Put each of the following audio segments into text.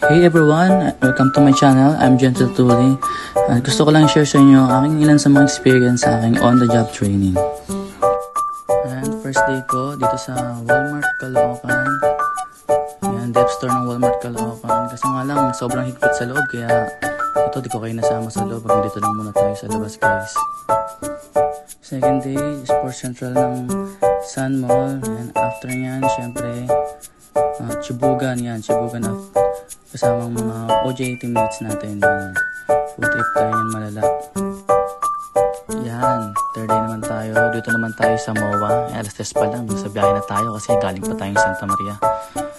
Hey everyone! Welcome to my channel. I'm Gentle Tuli. Gusto ko lang share sa inyo aking ilan sa mga experience sa aking on-the-job training. And first day ko dito sa Walmart Caloocan. Yan, dep store ng Walmart Caloocan. Kasi nga lang, sobrang higpit sa loob. Kaya ito, di ko kayo nasama sa loob. Dito lang muna tayo sa labas, guys. Second day, Sports Central ng Sun Mall. And after nyan, syempre, Chibugan yan. Chibugan kasamang mga OJ teammates natin. Yan. Food trip tayo yan, malala. Yan, third day naman tayo. Dito naman tayo sa MOA. Alas 3 pa lang, sa biyahe na tayo kasi galing pa tayong Santa Maria.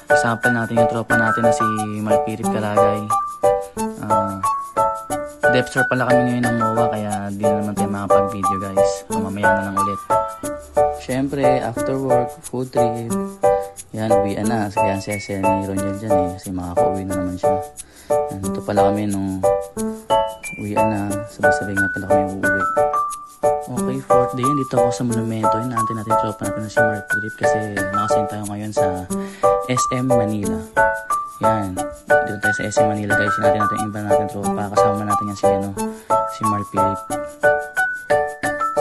Kasama natin yung tropa natin na si Mark Philip Calagay. Dep store pala kami ngayon ng MOA, kaya di na naman tayo makapag-video, guys. Mamaya na lang ulit. Syempre, after work, food trip. Yan, uwian na. Kaya si ni Ronald dyan eh. Kasi makaka-uwi na naman siya. Yan, ito pala kami nung uwian na. Sabay-sabay nga pala kami uuwi. Okay, fourth day. Dito ako sa monumento. Inaantay natin yung tropa natin na si Mark Philip. Kasi nakasign tayo ngayon sa SM Manila. Yan. Dito tayo sa SM Manila, guys. Natin yung iba natin tropa. Kasama natin yan si Mark Philip.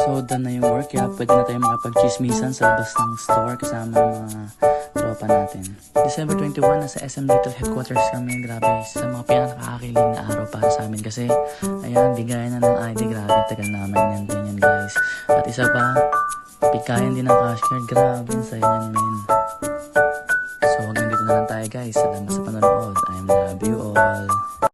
So, done na yung work. Kaya pwede na tayo makapag-chismisan sa labas ng store kasama ng mga tropa natin. December 21, nasa SM Little Headquarters kami. Grabe, sa mga pinakakakilig na araw para sa amin. Kasi, ayan, bigayan na ng ID. Grabe, tagal namin yan, guys. At isa pa, pikayan din ng cash card. Grabe, ang saya yan, men. So, hanggang dito na lang tayo, guys. Salamat sa panonood. I love you all.